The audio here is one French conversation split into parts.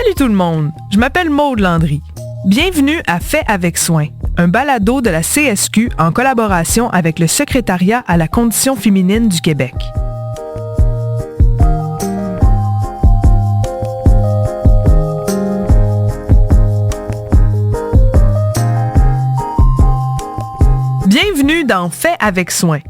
Salut tout le monde, je m'appelle Maude Landry. Bienvenue à Fait avec soin, un balado de la CSQ en collaboration avec le Secrétariat à la condition féminine du Québec. Bienvenue dans Fait avec soin.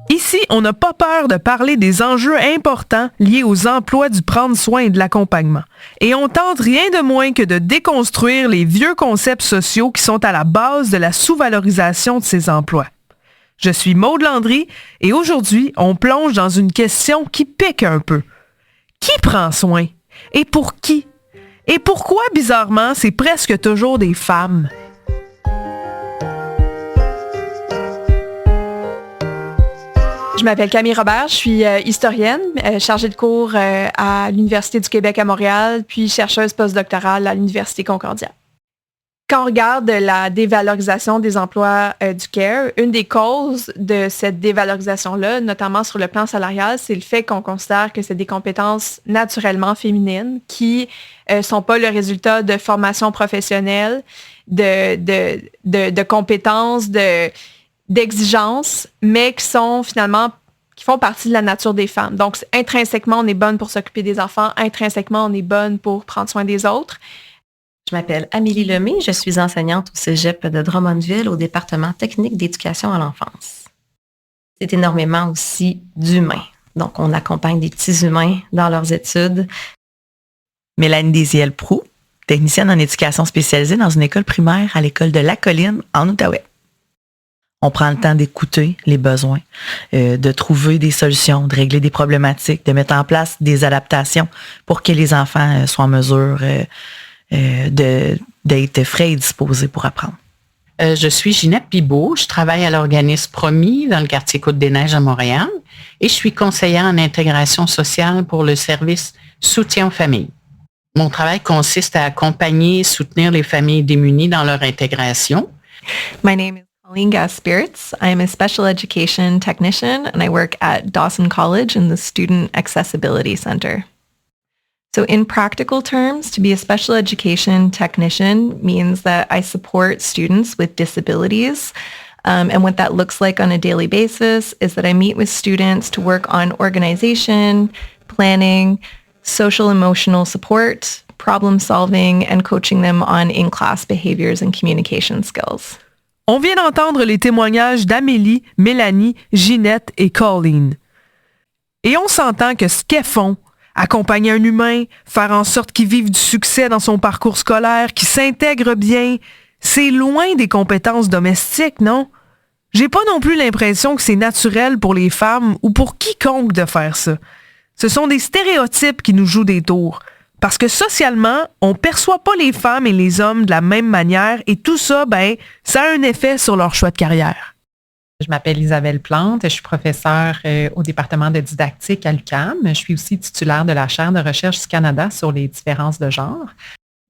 Ici, on n'a pas peur de parler des enjeux importants liés aux emplois du prendre soin et de l'accompagnement. Et on tente rien de moins que de déconstruire les vieux concepts sociaux qui sont à la base de la sous-valorisation de ces emplois. Je suis Maude Landry et aujourd'hui, on plonge dans une question qui pique un peu. Qui prend soin? Et pour qui? Et pourquoi, bizarrement, c'est presque toujours des femmes? Je m'appelle Camille Robert, je suis historienne, chargée de cours à l'Université du Québec à Montréal, puis chercheuse postdoctorale à l'Université Concordia. Quand on regarde la dévalorisation des emplois du CARE, une des causes de cette dévalorisation-là, notamment sur le plan salarial, c'est le fait qu'on considère que c'est des compétences naturellement féminines qui ne sont pas le résultat de formation professionnelle, de compétences, d'exigences, mais qui font partie de la nature des femmes. Donc, intrinsèquement, on est bonne pour s'occuper des enfants. Intrinsèquement, on est bonne pour prendre soin des autres. Je m'appelle Amélie Lemay, je suis enseignante au Cégep de Drummondville au département technique d'éducation à l'enfance. C'est énormément aussi d'humains. Donc, on accompagne des petits humains dans leurs études. Mélanie Désiel-Proulx, technicienne en éducation spécialisée dans une école primaire à l'école de La Colline en Outaouais. On prend le temps d'écouter les besoins, de trouver des solutions, de régler des problématiques, de mettre en place des adaptations pour que les enfants soient en mesure d'être frais et disposés pour apprendre. Je suis Ginette Pibault, je travaille à l'organisme Promis dans le quartier Côte-des-Neiges à Montréal et je suis conseillère en intégration sociale pour le service Soutien aux familles. Mon travail consiste à accompagner et soutenir les familles démunies dans leur intégration. My name is Colleen Gass-Spirits. I am a special education technician and I work at Dawson College in the Student Accessibility Center. So in practical terms, to be a special education technician means that I support students with disabilities. And what that looks like on a daily basis is that I meet with students to work on organization, planning, social emotional support, problem solving, and coaching them on in-class behaviors and communication skills. On vient d'entendre les témoignages d'Amélie, Mélanie, Ginette et Colleen. Et on s'entend que ce qu'elles font, accompagner un humain, faire en sorte qu'il vive du succès dans son parcours scolaire, qu'il s'intègre bien, c'est loin des compétences domestiques, non? J'ai pas non plus l'impression que c'est naturel pour les femmes ou pour quiconque de faire ça. Ce sont des stéréotypes qui nous jouent des tours. Parce que socialement, on perçoit pas les femmes et les hommes de la même manière et tout ça, ça a un effet sur leur choix de carrière. Je m'appelle Isabelle Plante, je suis professeure au département de didactique à l'UQAM. Je suis aussi titulaire de la chaire de recherche du Canada sur les différences de genre.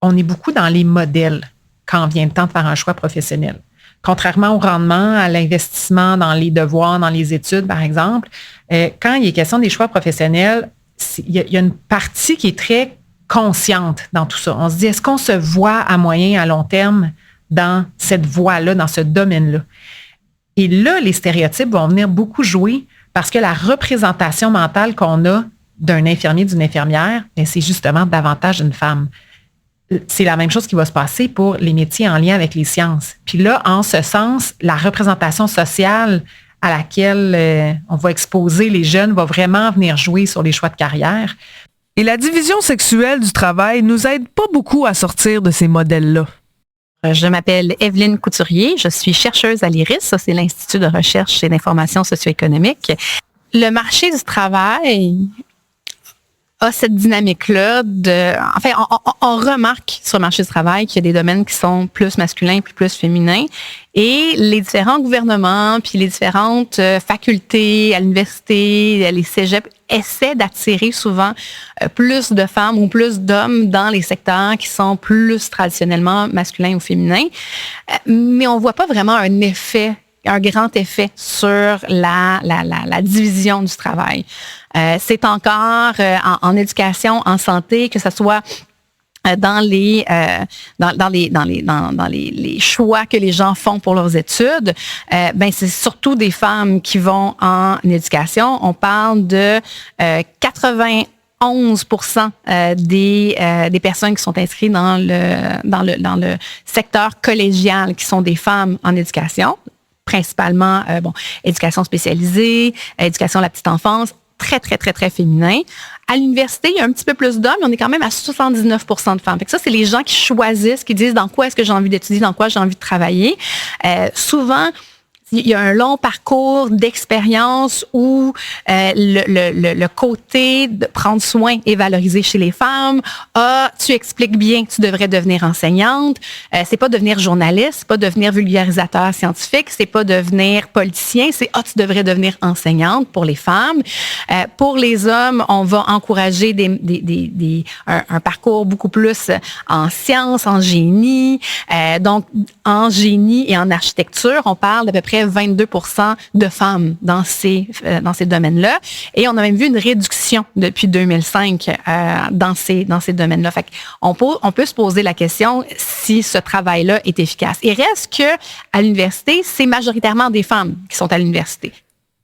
On est beaucoup dans les modèles quand vient le temps de faire un choix professionnel. Contrairement au rendement, à l'investissement dans les devoirs, dans les études, par exemple, quand il est question des choix professionnels, il y a une partie qui est très consciente dans tout ça. On se dit, est-ce qu'on se voit à moyen et à long terme dans cette voie-là, dans ce domaine-là? Et là, les stéréotypes vont venir beaucoup jouer parce que la représentation mentale qu'on a d'un infirmier, d'une infirmière, c'est justement davantage une femme. C'est la même chose qui va se passer pour les métiers en lien avec les sciences. Puis là, en ce sens, la représentation sociale à laquelle on va exposer les jeunes va vraiment venir jouer sur les choix de carrière. Et la division sexuelle du travail nous aide pas beaucoup à sortir de ces modèles-là. Je m'appelle Evelyne Couturier, je suis chercheuse à l'IRIS, ça c'est l'Institut de recherche et d'information socio-économique. Le marché du travail a cette dynamique-là on remarque sur le marché du travail qu'il y a des domaines qui sont plus masculins puis plus féminins et les différents gouvernements puis les différentes facultés à l'université, les cégeps essaient d'attirer souvent plus de femmes ou plus d'hommes dans les secteurs qui sont plus traditionnellement masculins ou féminins, mais on voit pas vraiment un grand effet sur la division du travail. C'est encore en éducation, en santé, que ce soit dans les choix que les gens font pour leurs études, c'est surtout des femmes qui vont en éducation. On parle de 91% des personnes qui sont inscrites dans le secteur collégial qui sont des femmes en éducation, principalement éducation spécialisée, éducation à la petite enfance, très, très, très, très féminin. À l'université, il y a un petit peu plus d'hommes, mais on est quand même à 79% de femmes. Fait que ça, c'est les gens qui choisissent, qui disent dans quoi est-ce que j'ai envie d'étudier, dans quoi j'ai envie de travailler. Souvent, il y a un long parcours d'expérience où le côté de prendre soin est valorisé chez les femmes. Tu expliques bien que tu devrais devenir enseignante. C'est pas devenir journaliste, c'est pas devenir vulgarisateur scientifique, c'est pas devenir politicien, c'est tu devrais devenir enseignante pour les femmes. Pour les hommes, on va encourager un parcours beaucoup plus en sciences, en génie. Donc, en génie et en architecture, on parle d'à peu près 22% de femmes dans ces domaines-là. Et on a même vu une réduction depuis 2005 dans ces domaines-là. Fait qu'on peut se poser la question si ce travail-là est efficace. Il reste qu'à l'université, c'est majoritairement des femmes qui sont à l'université.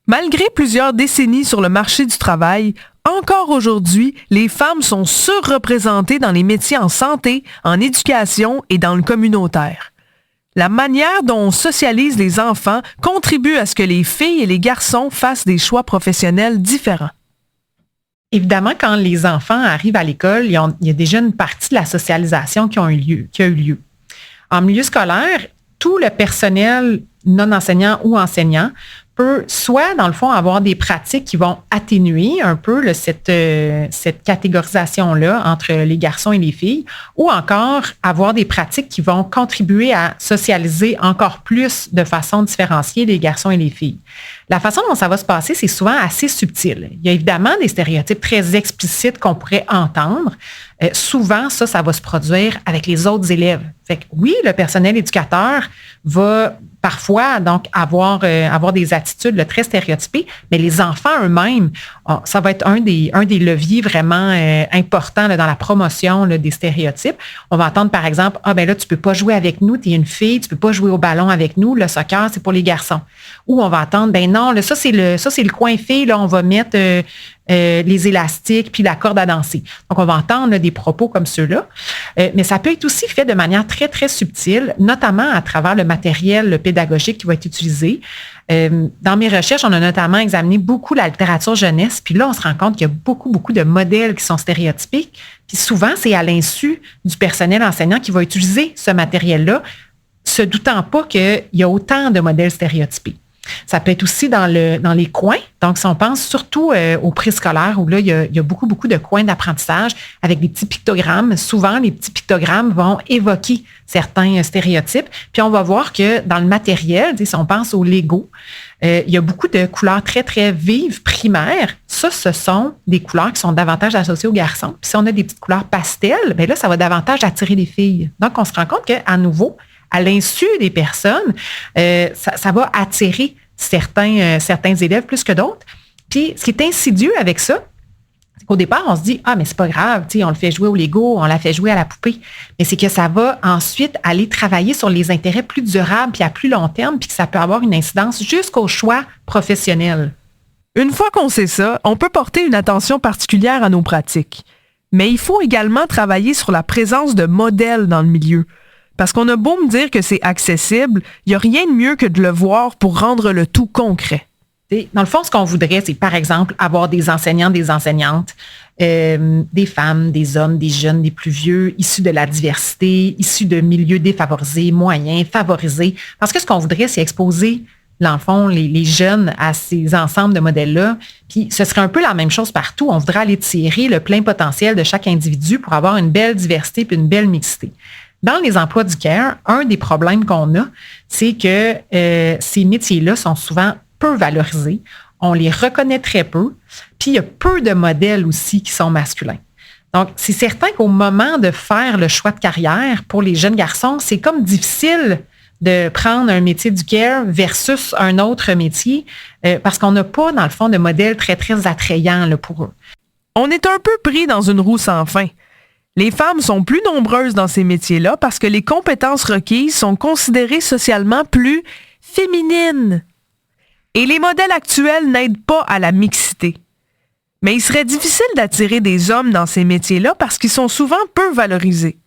Malgré plusieurs décennies sur le marché du travail, encore aujourd'hui, les femmes sont surreprésentées dans les métiers en santé, en éducation et dans le communautaire. La manière dont on socialise les enfants contribue à ce que les filles et les garçons fassent des choix professionnels différents. Évidemment, quand les enfants arrivent à l'école, il y a déjà une partie de la socialisation qui a eu lieu. En milieu scolaire, tout le personnel non enseignant ou enseignant peut soit, dans le fond, avoir des pratiques qui vont atténuer un peu cette catégorisation-là entre les garçons et les filles, ou encore avoir des pratiques qui vont contribuer à socialiser encore plus de façon différenciée les garçons et les filles. La façon dont ça va se passer, c'est souvent assez subtil. Il y a évidemment des stéréotypes très explicites qu'on pourrait entendre. Souvent, ça va se produire avec les autres élèves. Fait que oui, le personnel éducateur va parfois donc avoir des attitudes très stéréotypées, mais les enfants eux-mêmes, ça va être un des leviers vraiment importants dans la promotion des stéréotypes. On va entendre par exemple, là, tu peux pas jouer avec nous, tu es une fille, tu peux pas jouer au ballon avec nous, le soccer, c'est pour les garçons. Ou on va entendre, non, là, ça c'est le coin fille, là, on va mettre les élastiques puis la corde à danser. Donc, on va entendre des propos comme ceux-là. Mais ça peut être aussi fait de manière très, très subtile, notamment à travers le matériel pédagogique qui va être utilisé. Dans mes recherches, on a notamment examiné beaucoup la littérature jeunesse, puis là, on se rend compte qu'il y a beaucoup, beaucoup de modèles qui sont stéréotypiques. Puis souvent, c'est à l'insu du personnel enseignant qui va utiliser ce matériel-là, se doutant pas qu'il y a autant de modèles stéréotypés. Ça peut être aussi dans les coins. Donc, si on pense surtout au préscolaire, où là, il y a beaucoup, beaucoup de coins d'apprentissage avec des petits pictogrammes. Souvent, les petits pictogrammes vont évoquer certains stéréotypes. Puis, on va voir que dans le matériel, si on pense au Lego, il y a beaucoup de couleurs très, très vives, primaires. Ça, ce sont des couleurs qui sont davantage associées aux garçons. Puis, si on a des petites couleurs pastel, bien là, ça va davantage attirer les filles. Donc, on se rend compte qu'à nouveau, à l'insu des personnes, ça va attirer certains élèves plus que d'autres. Puis, ce qui est insidieux avec ça, c'est qu'au départ, on se dit, mais c'est pas grave, on le fait jouer au Lego, on la fait jouer à la poupée. Mais c'est que ça va ensuite aller travailler sur les intérêts plus durables puis à plus long terme, puis que ça peut avoir une incidence jusqu'au choix professionnel. Une fois qu'on sait ça, on peut porter une attention particulière à nos pratiques. Mais il faut également travailler sur la présence de modèles dans le milieu. Parce qu'on a beau me dire que c'est accessible, il n'y a rien de mieux que de le voir pour rendre le tout concret. Dans le fond, ce qu'on voudrait, c'est par exemple avoir des enseignants, des enseignantes, des femmes, des hommes, des jeunes, des plus vieux, issus de la diversité, issus de milieux défavorisés, moyens, favorisés. Parce que ce qu'on voudrait, c'est exposer, dans le fond, les jeunes à ces ensembles de modèles-là. Puis ce serait un peu la même chose partout. On voudrait aller tirer le plein potentiel de chaque individu pour avoir une belle diversité puis une belle mixité. Dans les emplois du CARE, un des problèmes qu'on a, c'est que ces métiers-là sont souvent peu valorisés. On les reconnaît très peu. Puis, il y a peu de modèles aussi qui sont masculins. Donc, c'est certain qu'au moment de faire le choix de carrière pour les jeunes garçons, c'est comme difficile de prendre un métier du CARE versus un autre métier parce qu'on n'a pas, dans le fond, de modèle très, très attrayant là, pour eux. On est un peu pris dans une roue sans fin. Les femmes sont plus nombreuses dans ces métiers-là parce que les compétences requises sont considérées socialement plus féminines. Et les modèles actuels n'aident pas à la mixité. Mais il serait difficile d'attirer des hommes dans ces métiers-là parce qu'ils sont souvent peu valorisés.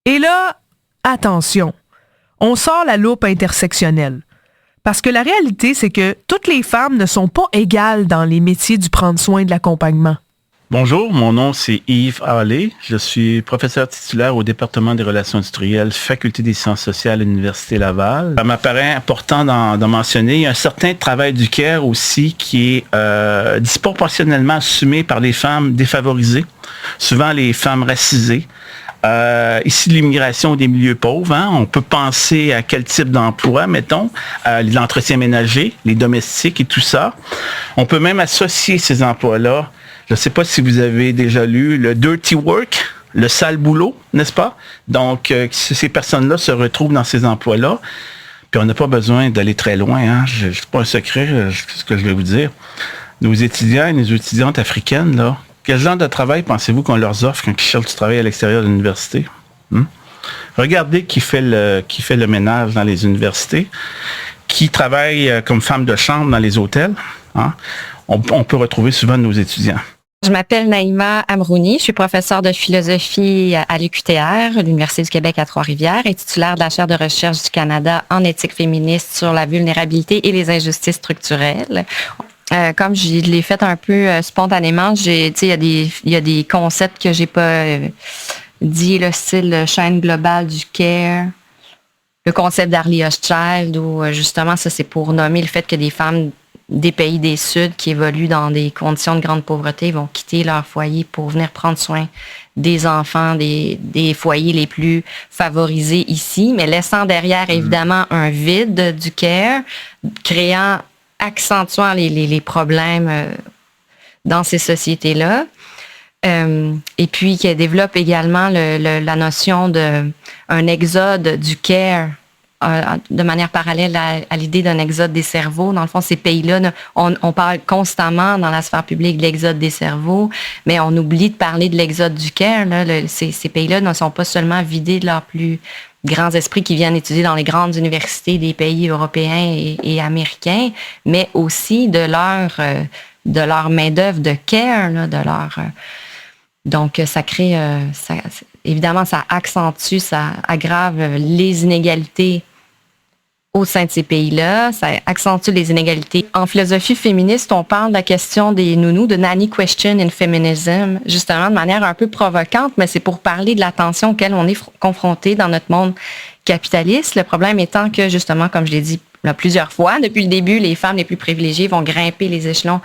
Et là, attention, on sort la loupe intersectionnelle. Parce que la réalité, c'est que toutes les femmes ne sont pas égales dans les métiers du prendre soin de l'accompagnement. Bonjour, mon nom c'est Yves Harley. Je suis professeur titulaire au département des relations industrielles, Faculté des sciences sociales à l'Université Laval. Ça m'apparaît important d'en mentionner. Il y a un certain travail du care aussi qui est disproportionnellement assumé par les femmes défavorisées, souvent les femmes racisées. Ici, l'immigration des milieux pauvres, hein, on peut penser à quel type d'emploi, mettons, l'entretien ménager, les domestiques et tout ça. On peut même associer ces emplois-là. Je ne sais pas si vous avez déjà lu le dirty work, le sale boulot, n'est-ce pas? Donc, ces personnes-là se retrouvent dans ces emplois-là. Puis on n'a pas besoin d'aller très loin. Hein? C'est pas un secret, ce que je vais vous dire. Nos étudiants et nos étudiantes africaines, là, quel genre de travail pensez-vous qu'on leur offre quand ils cherchent du travail à l'extérieur de l'université? Regardez qui fait le ménage dans les universités, qui travaille comme femme de chambre dans les hôtels. Hein? On peut retrouver souvent nos étudiants. Je m'appelle Naïma Amrouni, je suis professeure de philosophie à l'UQTR, l'Université du Québec à Trois-Rivières, et titulaire de la chaire de recherche du Canada en éthique féministe sur la vulnérabilité et les injustices structurelles. Comme je l'ai fait un peu spontanément, il y a des concepts que j'ai pas dit, le style chaîne globale du care, le concept d'Early Child, où justement ça c'est pour nommer le fait que des femmes des pays des Suds qui évoluent dans des conditions de grande pauvreté vont quitter leur foyer pour venir prendre soin des enfants des foyers les plus favorisés ici, mais laissant derrière évidemment un vide du care, accentuant les problèmes dans ces sociétés-là. Et puis qui développe également la notion d'un exode du care de manière parallèle à l'idée d'un exode des cerveaux. Dans le fond, ces pays-là, on parle constamment dans la sphère publique de l'exode des cerveaux, mais on oublie de parler de l'exode du care. Là. Ces pays-là ne sont pas seulement vidés de leurs plus grands esprits qui viennent étudier dans les grandes universités des pays européens et américains, mais aussi de leur main-d'œuvre de care, là, donc, ça crée, évidemment, ça accentue, ça aggrave les inégalités au sein de ces pays-là, ça accentue les inégalités. En philosophie féministe, on parle de la question des nounous, de nanny question in feminism, justement de manière un peu provocante, mais c'est pour parler de la tension auquel on est confronté dans notre monde capitaliste. Le problème étant que, justement, comme je l'ai dit là, plusieurs fois, depuis le début, les femmes les plus privilégiées vont grimper les échelons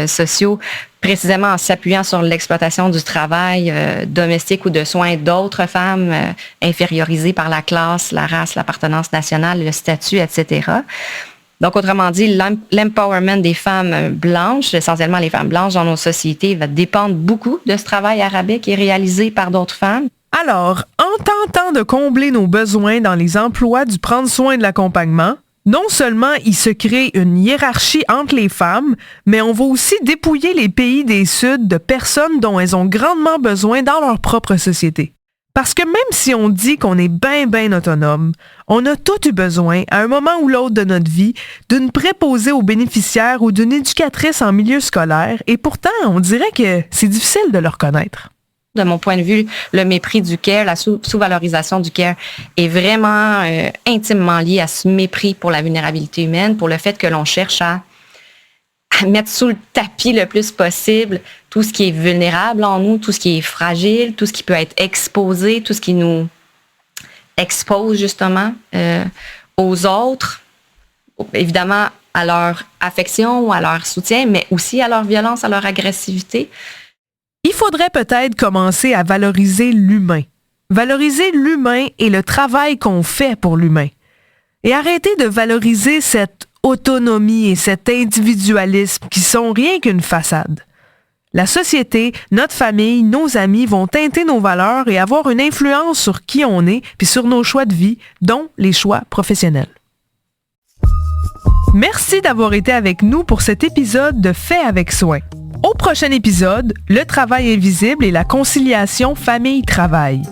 sociaux précisément en s'appuyant sur l'exploitation du travail domestique ou de soins d'autres femmes infériorisées par la classe, la race, l'appartenance nationale, le statut, etc. Donc, autrement dit, l'empowerment des femmes blanches, essentiellement les femmes blanches dans nos sociétés, va dépendre beaucoup de ce travail à rabais qui est réalisé par d'autres femmes. Alors, en tentant de combler nos besoins dans les emplois du prendre soin de l'accompagnement, non seulement il se crée une hiérarchie entre les femmes, mais on va aussi dépouiller les pays des Suds de personnes dont elles ont grandement besoin dans leur propre société. Parce que même si on dit qu'on est bien autonome, on a tous eu besoin, à un moment ou l'autre de notre vie, d'une préposée aux bénéficiaires ou d'une éducatrice en milieu scolaire, et pourtant, on dirait que c'est difficile de le reconnaître. De mon point de vue, le mépris du care, la sous-valorisation du care est vraiment intimement lié à ce mépris pour la vulnérabilité humaine, pour le fait que l'on cherche à mettre sous le tapis le plus possible tout ce qui est vulnérable en nous, tout ce qui est fragile, tout ce qui peut être exposé, tout ce qui nous expose justement aux autres, évidemment à leur affection ou à leur soutien, mais aussi à leur violence, à leur agressivité. Il faudrait peut-être commencer à valoriser l'humain. Valoriser l'humain et le travail qu'on fait pour l'humain. Et arrêter de valoriser cette autonomie et cet individualisme qui sont rien qu'une façade. La société, notre famille, nos amis vont teinter nos valeurs et avoir une influence sur qui on est puis sur nos choix de vie, dont les choix professionnels. Merci d'avoir été avec nous pour cet épisode de Fait avec soin. Au prochain épisode, le travail invisible et la conciliation famille-travail.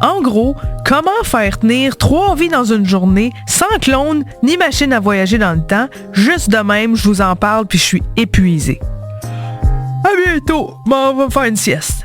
En gros, comment faire tenir 3 vies dans une journée sans clone ni machine à voyager dans le temps. Juste de même, je vous en parle puis je suis épuisée. À bientôt, on va faire une sieste.